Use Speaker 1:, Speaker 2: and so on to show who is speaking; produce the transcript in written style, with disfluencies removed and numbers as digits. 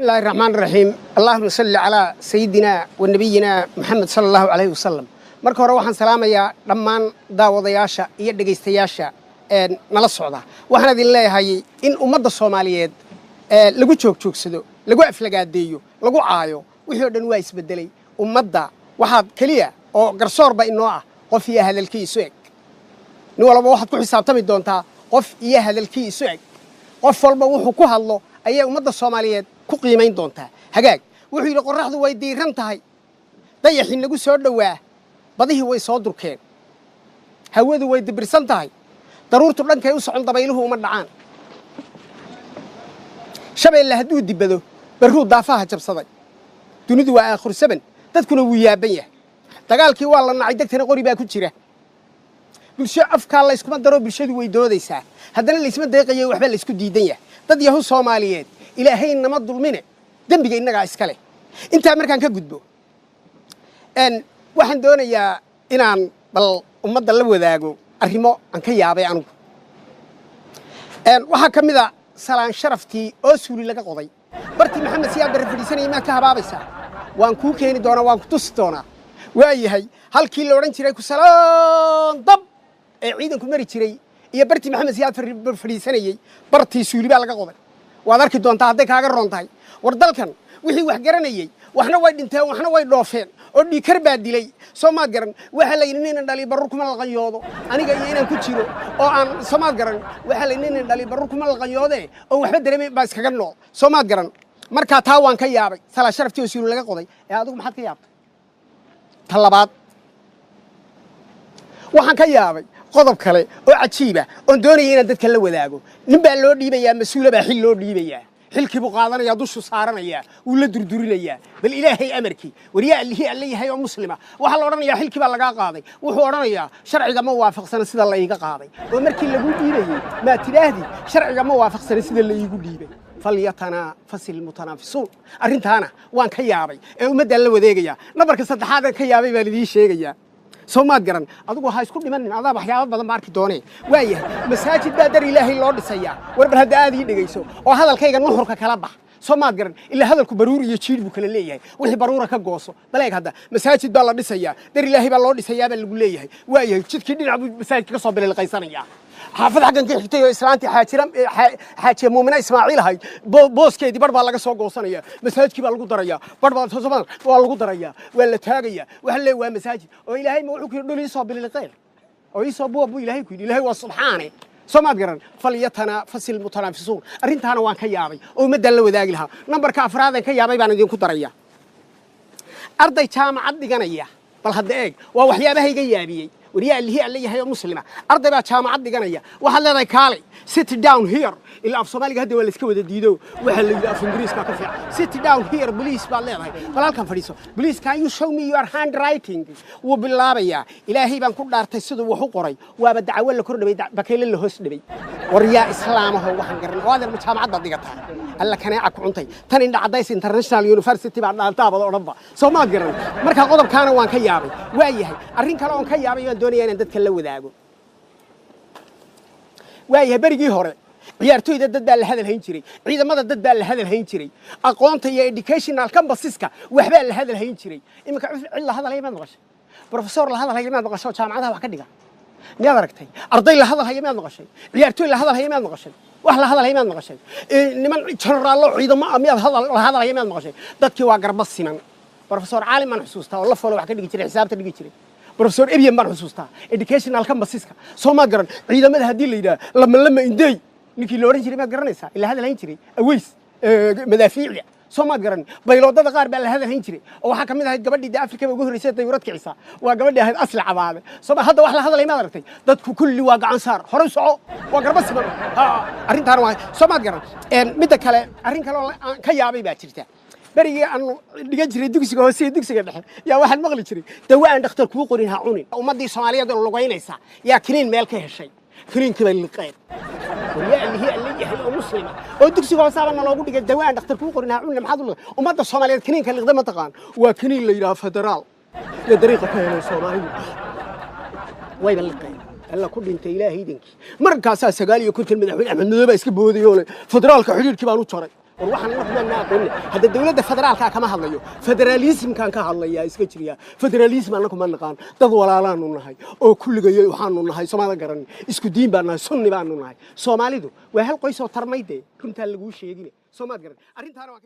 Speaker 1: الله الرحمن الرحيم اللهم صل على سيدنا ونبينا محمد صلى الله عليه وسلم marka hore waxaan salaamayaa dhammaan daawadayaasha iyo dhageystayaasha nala socda waxaan idin leeyahay in ummadda Soomaaliyeed lagu joogsado lagu aflagaadeeyo lagu caayo wixii dhan waa isbedelay ummadda waxaad kaliya oo garsoorba inoo ah qof iyo hadalkiisu eg nin walba waxaad ku xisaabtami doontaa qof iyo hadalkiisu eg qof walba wuxuu ku hadlo ayay ummadda Soomaaliyeed ku qiimeyn doontaa hagaag wuxuu yiri qorraxdu way diiran tahay dayaxin lagu soo dhawaa badihii way soo durkeen hawadu way dibirsan tahay daruurtu dhankay u socon dabayluhu uma dhacaan shabeelle hadduu dibado barruu daafaha jabsaday dunidu waa aakhir saban dadkuna wuu yaaban yahay dagaalkii waa la nacay degtana qori baa ku jira bulsho afkaa la iskuma daro bulshadu way doodaysaa haddana la isma deeqayo waxba la isku diidan yahay dad yahu Soomaaliyeed ilaahay nama dulmine dambiga inaga iskale inta markaan ka gudbo waxaan doonayaa inaan bal ummadda la wadaago arrimo aan ka yaabay anigu waxa kamid ah salaan sharaftii oo suuli laga qoday barti maxamed siyaad bar fadhiisanay ma ka habaabaysa waan ku keeni doonaa waan ku tusi doonaa waayahay halkii la oran jiray ku salaan dab ee ciidanku mari jiray iyo barti maxamed siyaad fadhiisanayay bartii suuli baa laga qoday waad arki doontaa haday kaaga roontahay war dalkan wixii wax garanayay waxna way dhinteen waxna way dhoofeen oo dhiikar baa dilay Soomaad garan waxa la yidhi inaan dhali barru kuma laqanyoodo aniga iyo inaan ku jiro oo aan Soomaad garan waxa la yidhi inaan dhali barru kuma laqanyoode oo waxba dareemay baa iskaga nool Soomaad garan marka taa waan ka yaabay sala sharaftii oo laga qoday ee adigu maxaad ka yaabtay talabaad waxaan ka yaabay qodob kale oo cajiiba oo doonayay inaan dadka la wadaago nin baa loo dhiibayaa mas'uul baa xil loo dhiibayaa xilkii buu qaadanaya dushu saaranaya uu la durdurinaya bal ilaahay amarkii wariya alle yahay oo muslima waxa la oranayaa xilkii baa laga qaaday wuxuu oranayaa sharciga ma waafaqsan sida la iiga qaaday oo markii lagu dhiibayay ma tiraahdi sharciga ma waafaqsan sida la iigu dhiibay falyatana fasil mutanafisuun arintaana waan ka yaabay ee ummadda la wadeegaya nabarka saddexaad ka yaabay baa lidii sheegaya Soomaad garan adigu waxa isku dhimanin adaa waxyaabo badan baarki doonee waayahay masaajid baa dar ilaahay loo dhisaya warbar hadda aad ii dhageyso oo hadalkayga nuxurka kala bax Soomaad garan ila hadalku baruur iyo jiid buu kala leeyahay wixii baruura ka gooso baleeg hadda masaajid baa la dhisaya dar ilaahay baa loo dhisaya baa lagu leeyahay waayahay jidkii dhinac buu masaajidka soo bilay qaysanaya xaafad xaqan ka xigtay oo islaantii xaaji muumina Ismaaciil ahay booskeedii bar baa laga soo goosanaya masaajidkii baa lagu daraya bar baa Soomaad waa lagu daraya waa la taagaya waxa leeyahay waa masaajid oo ilaahay ma wuxuu ku dhulii soo bilay qeyl oo isoo buu ilaahay ku ilaahay waa subxaane Soomaad garan falyatana fasil mutanafisuun arintaana waan ka yaabay oo ummadda la wadaagi lahaa nambarka afraad aan ka yaabay baan idin ku daraya arday jaamacad dhiganaya bal hadda eeg waa waxyaabaha iga yaabiyay wariya alle yahay oo muslima arday baa jaamacad dhiganaya waxa leedahay kaalay sit down here ila af Soomaaliga hadda waa la iska wada diido waxa la yiri af Ingiriiska ka fiican sit down here please baa leedahay bal halkan fadhiiso please can you show me your handwriting wuu bilaabaya ilaahay baan ku dhaartay sidoo wax u qoray waaba dacwo la kordhabay bakeyle la hoos dhibay wariya islaamaha waxaan garan oo adeer jaamacad dhigataa alla kanaa ku cuntay tan indha cadays international university baa dhaaltaabada oranba Soomaad garan marka qodobkaana waan ka yaabay waayahay arrin kale oo ka yaabay aan doonayay inaan dadka la wadaago waayahay barigii hore ciyaartooyda dad baa la hadal hayn jiray ciidamada dad baa la hadal hayn jiray aqoonta iyo educational campuseska waxba la hadal hayn jiray imika cid la hadal hayma maqashay professor la hadal hayma maqashay jaamacadaha wax ka dhiga miyaad aragtay arday la hadal hayma maqashay ciyaartooy la hadal hayma maqashay wax la hadal hayma maqashay niman general ciidamo miyaad hadal hayma maqashay dadkii waa garba siman professor caalim man xusuusta oo la folo wax ka dhigi jiray xisaabta dhigi jiray professor Ebiyan baan xusuustaa educational campuseska Soomaad garan ciidamada hadii la yiraahdo lama indey ninkii la oran jiray ma garanaysaa ila hadal hayn jiray aweys madaafiic Soomaad garan bayloodada qaar baa la hadal hayn jiray oo waxa kamid ahayd gabadhii Afrika ugu horeysay dawlad kicisa waa gabadhii ahayd asli cabaade Soomaad hadda wax la hadalay ma aragtay dadku kulli waa gacan saar hore soco waa garba siman arintaan waa Soomaad garan mid kale arrin kale oo ka yaabay baa jirta بريء أنه دقيقة دكسي هوسي دكسي كده يا واحد مغلي شري دواء دكتور كوقرين هعوني ومدي صومالية دول لقوين إيسا يا كنين مالك هالشيء كنين كبر القيد ويا اللي هي مسلمة ودكسي هوسي أنا لو قلت دواء دكتور كوقرين هعوني محضر ومدي الصومالية كنين كان يقدم تقان وكنين اللي يراه فدرال لدريقة كانوا الصوماليين وين القيد الله كل أنت إلهي دينك مرة كاسة سجالي كنت المدحين أحمد نبى يسكب بوديونه فدرال كحرير كبانو ترى waxaan la xumaan aqoon hada dawladda federaalka kama hadlayo federalism kan ka hadlaya iska jiriya federalism annagu ma naqaan dad walaalaanu nahay oo kulligayo waxaanu nahay Soomaaliya garan isku diin baan nahay sunni baanu nahay Soomaalidu waa hal qoys oo tarmayde runta lagu sheegin Soomaaliya garan arrintaana waa